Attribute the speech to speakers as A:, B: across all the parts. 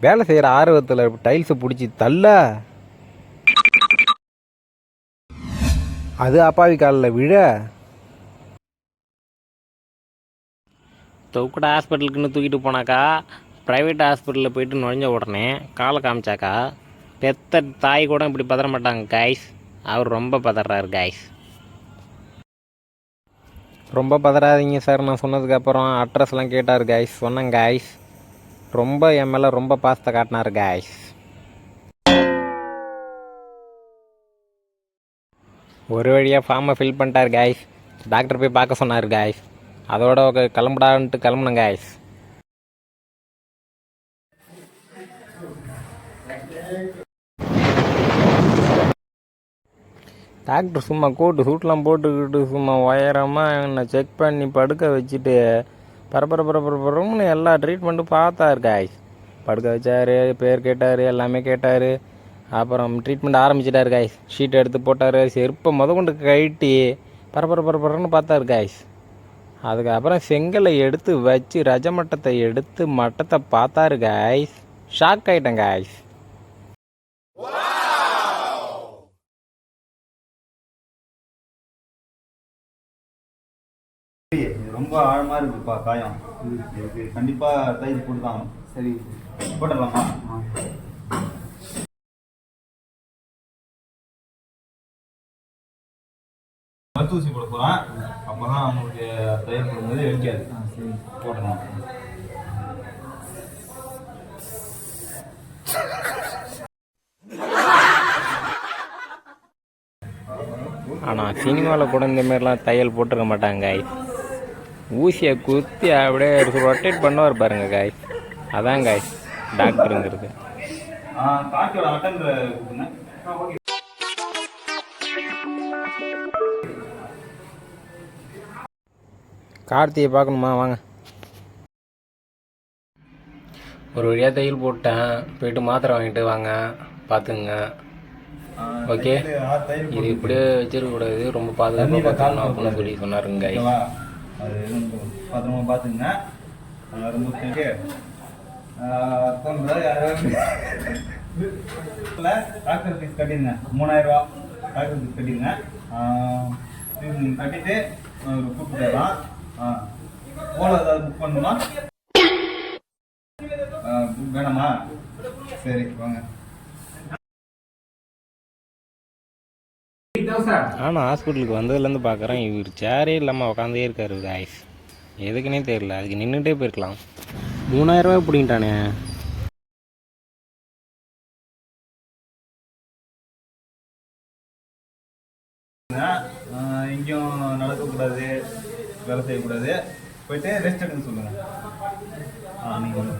A: வேலை செய்கிற ஆர்வத்தில் டைல்ஸை பிடிச்சி தள்ள அது அப்பாவி காலில் விழ
B: தொகுட ஹாஸ்பிட்டலுக்குன்னு தூக்கிட்டு போனாக்கா ப்ரைவேட் ஹாஸ்பிட்டலில் போயிட்டு நுழைஞ்ச உடனே காலை காமிச்சாக்கா பெத்த தாய் கூட இப்படி பதற மாட்டாங்க கைஸ். அவர் ரொம்ப பதறாரு கைஸ்.
A: ரொம்ப பதறாதீங்க சார், நான் சொன்னதுக்கப்புறம் அட்ரஸ்லாம் கேட்டார் கைஸ். சொன்னேன் கைஸ். ரொம்ப என் மேலே ரொம்ப பாசத்தை காட்டினார் கைஸ். ஒரு வழியாக ஃபார்மை ஃபில் பண்ணிட்டார் கைஸ். டாக்டர் போய் பார்க்க சொன்னார் கைஸ். அதோட கிளம்புடான்ட்டு கிளம்புனேன் கைஸ். டாக்டர் சும்மா கோட்டு சூட்லாம் போட்டுக்கிட்டு சும்மா உயரமாக என்னை செக் பண்ணி படுக்க வச்சுட்டு பரபரப்புன்னு எல்லா ட்ரீட்மெண்ட்டும் பார்த்தார் கைஸ். படுக்க வச்சார், பேர் கேட்டார், எல்லாமே கேட்டார். அப்புறம் ட்ரீட்மெண்ட் ஆரம்பிச்சிட்டார் கைஸ். ஷீட் எடுத்து போட்டார், செருப்பை கொண்டு கழட்டி பரபரப்புன்னு பார்த்தார் கைஸ். அதுக்கப்புறம் செங்கலை எடுத்து வச்சு ரஜமட்டத்தை எடுத்து மட்டத்தை பார்த்தாரு கைஸ். ஷாக் ஆகிட்டேன் கைஸ்.
C: ரொம்ப ஆழமா இருக்குப்பா காயம். இதுக்கு கண்டிப்பா தையல் போட்டுதான். சரி, போட்டுடலாமா? மருத்துவசி போட போறேன். அப்பதான் அவங்களுக்கு தையல் போடும்போது எடுக்காது. சரி, போடலாம்.
A: ஆனால் சினிமாவில் கூட இந்த மாதிரிலாம் தையல் போட்டுருக்க மாட்டாங்க காய். ஊசியை குத்தி அப்படியே ரொட்டேட் பண்ணுவார் பாருங்க காய். அதான் காய் டாக்டருங்கிறது. கார்த்தியை பார்க்கணுமா? வாங்க. ஒரு வழியாக தையல் போட்டேன். போயிட்டு மாத்திரை வாங்கிட்டு வாங்க, பார்த்துங்க. ஓகே, இது இப்படியே வச்சிருக்கக்கூடாது, ரொம்ப பாதுகாப்பாக பார்த்துக்கணும் அப்படின்னு சொல்லி சொன்னாருங்க.
C: அது பத்திரமா பார்த்துங்க. ரொம்ப டாக்டர் ஃபீஸ் கட்டிடுங்க. 3000 ரூபா டாக்டர் ஃபீஸ் கட்டிடுங்க. கட்டிட்டு கூப்பிட்டு போயிடலாம். ஓலோ ஏதாவது புக் பண்ணணுமா? வேணாமா? சரி, வாங்க.
A: ஆனால் ஹாஸ்பிட்டலுக்கு வந்ததுலேருந்து பார்க்குறேன், இவர் சேரே இல்லாமல் உட்காந்தே இருக்காரு காய்ஸ். எதுக்குன்னே தெரியல. அதுக்கு நின்றுட்டே போயிருக்கலாம். 3000 ரூபாய் பிடிங்கிட்டானே.
C: எங்கேயும் நடக்கக்கூடாது, வேலை செய்யக்கூடாது. போயிட்டு ரெஸ்ட் எடுக்க சொல்லுங்க. நீங்கள்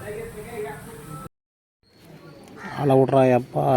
A: ஆளை விட்றா அப்பா.